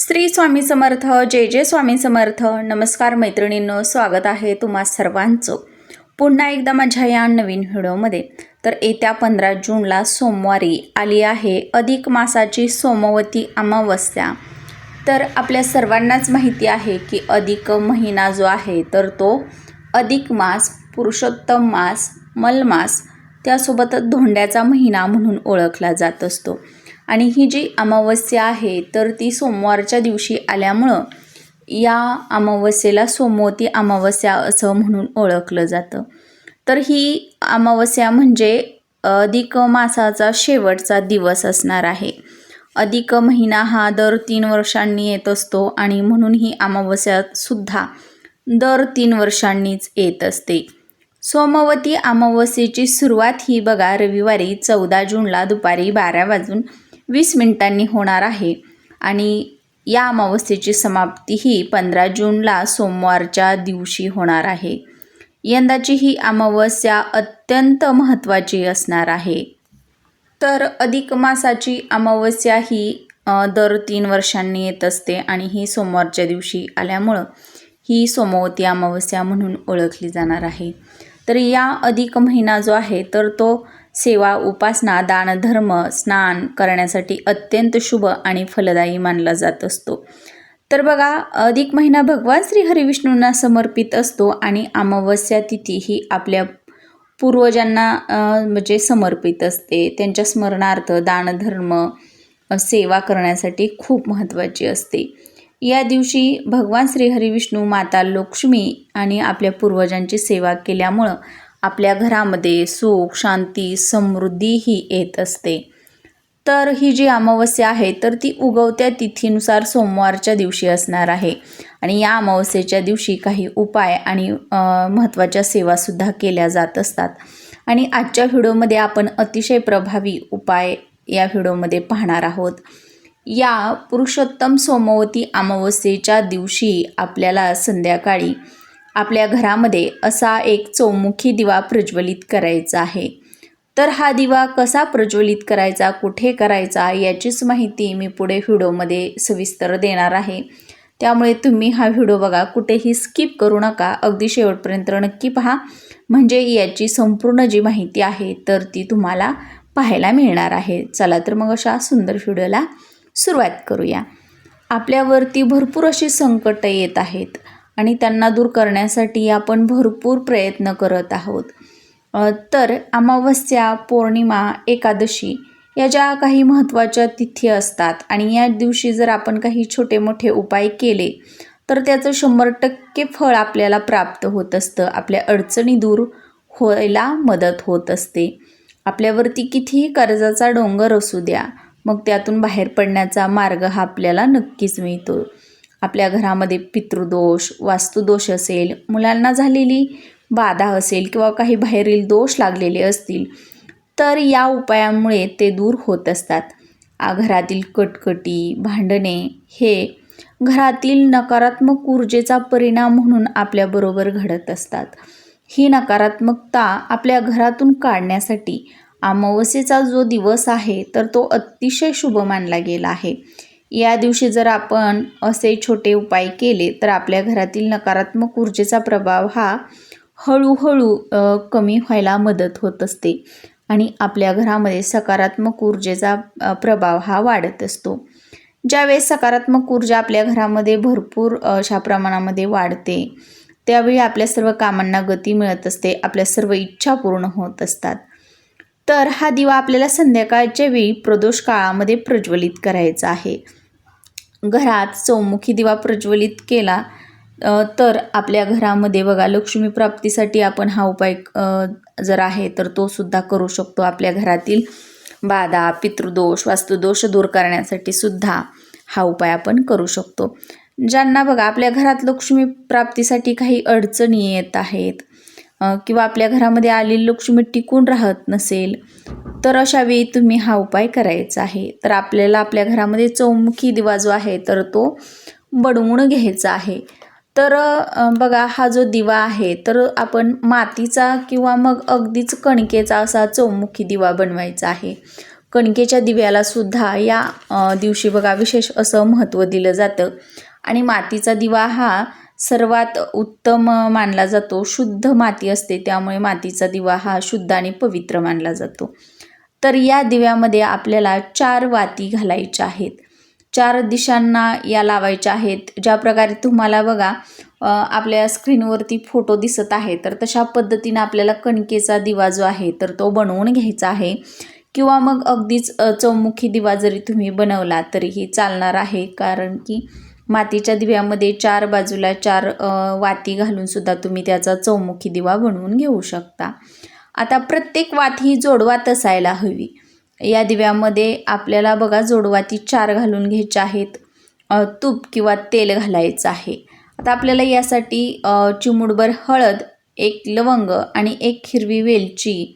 श्री स्वामी समर्थ, जय जय स्वामी समर्थ. नमस्कार मैत्रिणींनो, स्वागत आहे तुम्हा सर्वांचं पुन्हा एकदा माझ्या या नवीन व्हिडिओमध्ये. तर येत्या 15 जूनला सोमवारी आली आहे अधिक मासाची सोमवती अमावस्या. तर आपल्या सर्वांनाच माहिती आहे की अधिक महिना जो आहे तर तो अधिक मास, पुरुषोत्तम मास, मलमास, त्यासोबतच धोंड्याचा महिना म्हणून ओळखला जात असतो. आणि ही जी अमावस्या आहे तर ती सोमवारच्या दिवशी आल्यामुळं या अमावस्येला सोमवती अमावस्या असं म्हणून ओळखलं जातं. तर ही अमावस्या म्हणजे अधिक मासाचा शेवटचा दिवस असणार आहे. अधिक महिना हा दर 3 वर्षांनी येत असतो आणि म्हणून ही अमावस्यासुद्धा दर 3 वर्षांनीच येत असते. सोमवती अमावस्येची सुरुवात ही बघा रविवारी 14 जूनला दुपारी 12:20 होणार आहे आणि या अमावस्येची समाप्ती ही 15 जूनला सोमवारच्या दिवशी होणार आहे. यंदाची ही अमावस्या अत्यंत महत्त्वाची असणार आहे. तर अधिक मासाची अमावस्या ही दर 3 वर्षांनी येत असते आणि ही सोमवारच्या दिवशी आल्यामुळं ही सोमवती अमावस्या म्हणून ओळखली जाणार आहे. तर या अधिक महिना जो आहे तर तो सेवा, उपासना, दानधर्म, स्नान करण्यासाठी अत्यंत शुभ आणि फलदायी मानला जात असतो. तर बघा अधिक महिना भगवान श्री हरिविष्णूंना समर्पित असतो आणि अमावस्या तिथी ही आपल्या पूर्वजांना म्हणजे समर्पित असते. त्यांच्या स्मरणार्थ दानधर्म सेवा करण्यासाठी खूप महत्त्वाची असते. या दिवशी भगवान श्री हरिविष्णू, माता लक्ष्मी आणि आपल्या पूर्वजांची सेवा केल्यामुळं आपल्या घरामध्ये सुख, शांती, समृद्धी ही येत असते. तर ही जी अमावस्या आहे तर ती उगवत्या तिथीनुसार सोमवारच्या दिवशी असणार आहे आणि या अमावस्येच्या दिवशी काही उपाय आणि महत्त्वाच्या सेवासुद्धा केल्या जात असतात. आणि आजच्या व्हिडिओमध्ये आपण अतिशय प्रभावी उपाय या व्हिडिओमध्ये पाहणार आहोत. या पुरुषोत्तम सोमवती अमावस्येच्या दिवशी आपल्याला संध्याकाळी आपल्या घरामध्ये असा एक चौमुखी दिवा प्रज्वलित करायचा आहे. तर हा दिवा कसा प्रज्वलित करायचा, कुठे करायचा याचीच माहिती मी पुढे व्हिडिओमध्ये सविस्तर देणार आहे. त्यामुळे तुम्ही हा व्हिडिओ बघा, कुठेही स्किप करू नका, अगदी शेवटपर्यंत नक्की पहा, म्हणजे याची संपूर्ण जी माहिती आहे तर ती तुम्हाला पाहायला मिळणार आहे. चला तर मग अशा सुंदर व्हिडिओला सुरुवात करूया. आपल्यावरती भरपूर अशी संकटं येत आहेत आणि त्यांना दूर करण्यासाठी आपण भरपूर प्रयत्न करत आहोत. तर अमावस्या, पौर्णिमा, एकादशी या ज्या काही महत्त्वाच्या तिथी असतात आणि या दिवशी जर आपण काही छोटे मोठे उपाय केले तर त्याचं 100% फळ आपल्याला प्राप्त होत असतं. आपल्या अडचणी दूर व्हायला मदत होत असते. आपल्यावरती कितीही कर्जाचा डोंगर असू द्या, मग त्यातून बाहेर पडण्याचा मार्ग हा आपल्याला नक्कीच मिळतो. आपल्या घरामध्ये पितृदोष, वास्तुदोष असेल, मुलांना झालेली बाधा असेल किंवा काही बाहेरील दोष लागलेले असतील तर या उपायामुळे ते दूर होत असतात. घरातील कटकटी, भांडणे हे घरातील नकारात्मक ऊर्जेचा परिणाम म्हणून आपल्याबरोबर घडत असतात. ही नकारात्मकता आपल्या घरातून काढण्यासाठी अमावस्येचा जो दिवस आहे तर तो अतिशय शुभ मानला गेला आहे. या दिवशी जर आपण असे छोटे उपाय केले तर आपल्या घरातील नकारात्मक ऊर्जेचा प्रभाव हा हळूहळू कमी व्हायला मदत होत असते आणि आपल्या घरामध्ये सकारात्मक ऊर्जेचा प्रभाव हा वाढत असतो. ज्यावेळेस सकारात्मक ऊर्जा आपल्या घरामध्ये भरपूर अशा प्रमाणामध्ये वाढते त्यावेळी आपल्या सर्व कामांना गती मिळत असते, आपल्या सर्व इच्छा पूर्ण होत असतात. तर हा दिवा आपल्याला संध्याकाळच्या वेळी प्रदोष काळामध्ये प्रज्वलित करायचा आहे. घरात चौमुखी दिवा प्रज्वलित केला तर आपल्या घरामध्ये बघा लक्ष्मी प्राप्तीसाठी आपण हा उपाय जर आहे तर तो सुद्धा करू शकतो. आपल्या घरातील बाधा, पितृदोष, वास्तुदोष दूर करण्यासाठी सुद्धा हा उपाय आपण करू शकतो. ज्यांना बघा आपल्या घरात लक्ष्मी प्राप्तीसाठी काही अडचणी येत आहेत किंवा आपल्या घरामध्ये आलेली लक्ष्मी टिकून राहत नसेल तर अशा वेळी तुम्ही हा उपाय करायचा आहे. तर आपल्याला आपल्या घरामध्ये चौमुखी दिवा जो आहे तर तो बनवून घ्यायचा आहे. तर बघा हा जो दिवा आहे तर आपण मातीचा किंवा मग अगदीच कणकेचा असा चौमुखी दिवा बनवायचा आहे. कणकेच्या दिव्याला सुद्धा या दिवशी बघा विशेष असं महत्त्व दिलं जातं. आणि मातीचा दिवा हा सर्वात उत्तम मानला जातो. शुद्ध माती असते, त्यामुळे मातीचा दिवा हा शुद्ध आणि पवित्र मानला जातो. तर या दिव्यामध्ये आपल्याला 4 वाती घालायच्या आहेत. 4 दिशांना या लावायच्या आहेत. ज्या प्रकारे तुम्हाला बघा आपल्या स्क्रीनवरती फोटो दिसत आहे, तर तशा पद्धतीने आपल्याला कणकेचा दिवा जो आहे तर तो बनवून घ्यायचा आहे. किंवा मग अगदीच चौमुखी दिवा जरी तुम्ही बनवला तरीही चालणार आहे, कारण की मातीच्या दिव्यामध्ये 4 बाजूला 4 वाती घालून सुद्धा तुम्ही त्याचा चौमुखी दिवा बनवून घेऊ शकता. आता प्रत्येक वात ही जोडवात असायला हवी. या दिव्यामध्ये आपल्याला बघा जोडवाती 4 घालून घ्यायच्या आहेत. तूप किंवा तेल घालायचं आहे. आता आपल्याला यासाठी चिमूटभर हळद, 1 लवंग आणि 1 हिरवी वेलची,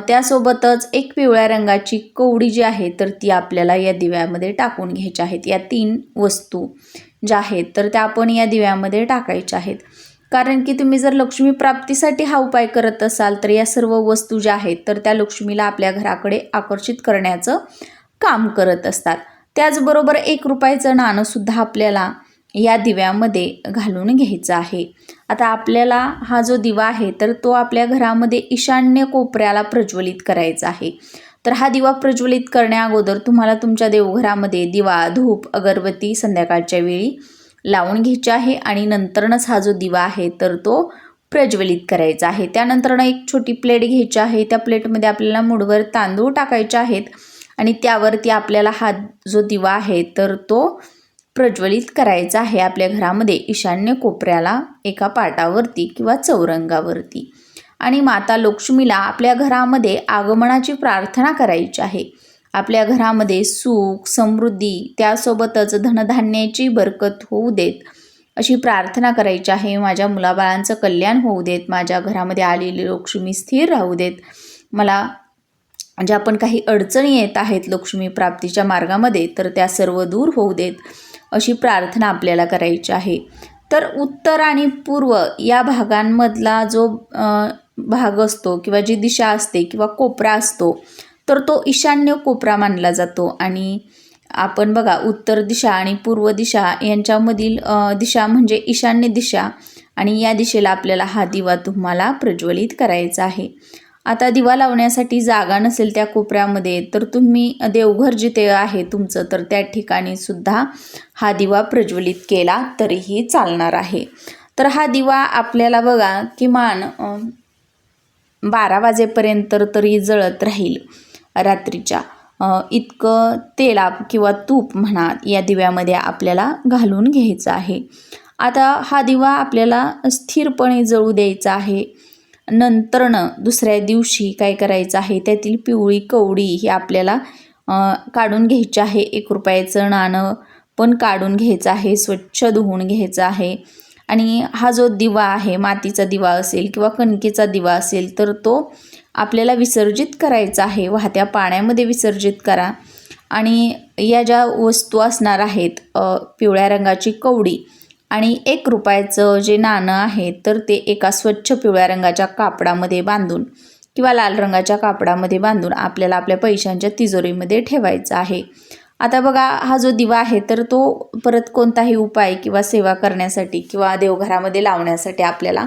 त्यासोबतच 1 पिवळ्या रंगाची कवडी जी आहे तर ती आपल्याला या दिव्यामध्ये टाकून घ्यायच्या आहेत. या 3 वस्तू ज्या आहेत तर त्या आपण या दिव्यामध्ये टाकायच्या आहेत. कारण की तुम्ही जर लक्ष्मी प्राप्तीसाठी हा उपाय करत असाल तर या सर्व वस्तू ज्या आहेत तर त्या लक्ष्मीला आपल्या घराकडे आकर्षित करण्याचं काम करत असतात. त्याचबरोबर 1 रुपयाचं नाणंसुद्धा आपल्याला या दिव्यामध्ये घालून घ्यायचं आहे. आता आपल्याला हा जो दिवा आहे तर तो आपल्या घरामध्ये ईशान्य कोपऱ्याला प्रज्वलित करायचा आहे. तर हा दिवा प्रज्वलित करण्याअगोदर तुम्हाला तुमच्या देवघरामध्ये दिवा, धूप, अगरबत्ती संध्याकाळच्या वेळी लावून घ्यायची आहे आणि नंतरच हा जो दिवा आहे तर तो प्रज्वलित करायचा आहे. त्यानंतरनं एक छोटी प्लेट घ्यायची आहे. त्या प्लेटमध्ये आपल्याला मूठभर तांदूळ टाकायचे आहेत आणि त्यावरती आपल्याला हा जो दिवा आहे तर तो प्रज्वलित करायचा आहे आपल्या घरामध्ये ईशान्य कोपऱ्याला एका पाटावरती किंवा चौरंगावरती. आणि माता लक्ष्मीला आपल्या घरामध्ये आगमनाची प्रार्थना करायची आहे. आपल्या घरामध्ये सुख, समृद्धी, त्यासोबतच धनधान्याची बरकत होऊ देत अशी प्रार्थना करायची आहे. माझ्या मुलाबाळांचं कल्याण होऊ देत, माझ्या घरामध्ये आलेली लक्ष्मी स्थिर राहू देत, मला ज्या पण काही अडचणी येत आहेत लक्ष्मी प्राप्तीच्या मार्गामध्ये तर त्या सर्व दूर होऊ देत अशी प्रार्थना आपल्याला करायची आहे. तर उत्तर आणि पूर्व या भागांमधला जो भाग असतो किंवा जी दिशा असते किंवा कोपरा असतो तर तो ईशान्य कोपरा मानला जातो. आणि आपण बघा उत्तर दिशा आणि पूर्व दिशा यांच्यामधील दिशा म्हणजे ईशान्य दिशा, आणि या दिशेला आपल्याला हा दिवा तुम्हाला प्रज्वलित करायचा आहे. आता दिवा लावण्यासाठी जागा नसेल त्या कोपऱ्यामध्ये तर तुम्ही देवघर जिथे आहे तुमचं तर त्या ठिकाणी सुद्धा हा दिवा प्रज्वलित केला तरीही चालणार आहे. तर हा दिवा आपल्याला बघा किमान 12 वाजेपर्यंत तरी जळत राहील रात्रीच्या. इतकं तेल किंवा तूप म्हणा या दिव्यामध्ये आपल्याला घालून घ्यायचं आहे. आता हा दिवा आपल्याला स्थिरपणे जळू द्यायचा आहे. नंतरनं दुसऱ्या दिवशी काय करायचं आहे, त्यातील पिवळी कवडी ही आपल्याला काढून घ्यायची आहे. 1 रुपयाचं नाणं पण काढून घ्यायचं आहे, स्वच्छ धुवून घ्यायचं आहे. आणि हा जो दिवा आहे, मातीचा दिवा असेल किंवा कणकेचा दिवा असेल तर तो आपल्याला विसर्जित करायचा आहे. वाहत्या पाण्यामध्ये विसर्जित करा. आणि या ज्या वस्तू असणार आहेत, पिवळ्या रंगाची कवडी आणि 1 रुपयाचं जे नाणं आहे तर ते एका स्वच्छ पिवळ्या रंगाच्या कापडामध्ये बांधून किंवा लाल रंगाच्या कापडामध्ये बांधून आपल्याला आपल्या पैशांच्या तिजोरीमध्ये ठेवायचं आहे. आता बघा हा जो दिवा आहे तर तो परत कोणताही उपाय किंवा सेवा करण्यासाठी किंवा देवघरामध्ये लावण्यासाठी आपल्याला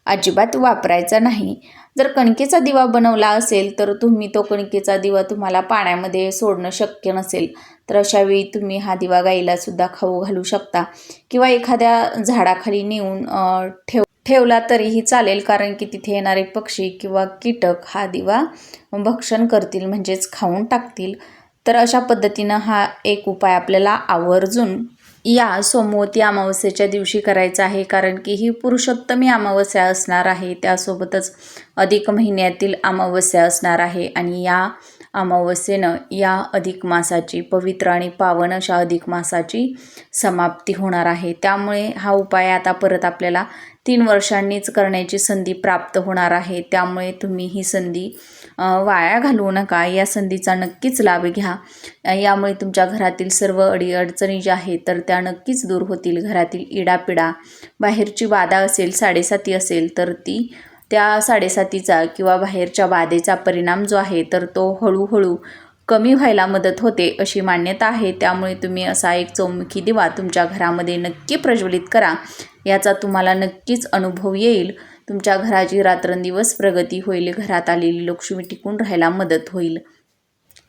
अजिबात वापरायचा नाही. जर कणकेचा दिवा बनवला असेल तर तुम्ही तो कणकेचा दिवा तुम्हाला पाण्यामध्ये सोडणं शक्य नसेल तर अशावेळी तुम्ही हा दिवा गाईला सुद्धा खाऊ घालू शकता किंवा एखाद्या झाडाखाली नेऊन ठेवला तरीही चालेल, कारण की तिथे येणारे पक्षी किंवा कीटक हा दिवा भक्षण करतील म्हणजेच खाऊन टाकतील. तर अशा पद्धतीनं हा एक उपाय आपल्याला आवर्जून या सोमवती अमावस्येच्या दिवशी करायचा आहे, कारण की ही पुरुषोत्तमी अमावस्या असणार आहे, त्यासोबतच अधिक महिन्यातील अमावस्या असणार आहे. आणि या अमावस्येनं या अधिक मासाची पवित्र आणि पावन अशा अधिक मासाची समाप्ती होणार आहे. त्यामुळे हा उपाय आता परत आपल्याला 3 वर्षांनीच करण्याची संधी प्राप्त होणार आहे. त्यामुळे तुम्ही ही संधी वाया घालवू नका. या संधीचा नक्कीच लाभ घ्या. यामुळे तुमच्या घरातील सर्व अडीअडचणी ज्या आहेत तर त्या नक्कीच दूर होतील. घरातील इडापिडा, बाहेरची बाधा असेल, 7.5 असेल तर त्या 7.5चा किंवा बाहेरच्या बाधेचा परिणाम जो आहे तर तो हळूहळू कमी व्हायला मदत होते अशी मान्यता आहे। त्यामुळे तुम्ही असा एक चौमुखी दिवा तुमच्या घरामध्ये नक्की प्रज्वलित करा, याचा तुम्हाला नक्कीच अनुभव येईल। तुमच्या घराची रात्रंदिवस प्रगती होईल, घरात आलेली लक्ष्मी टिकून राहायला मदत होईल।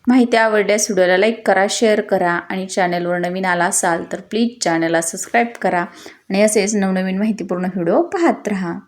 माहिती आवडल्यास व्हिडिओला लाईक करा, शेअर करा आणि चॅनलवर नवीन आला असाल तर प्लीज चॅनलला सबस्क्राईब करा आणि असेच नवनवीन माहितीपूर्ण व्हिडिओ पाहत राहा।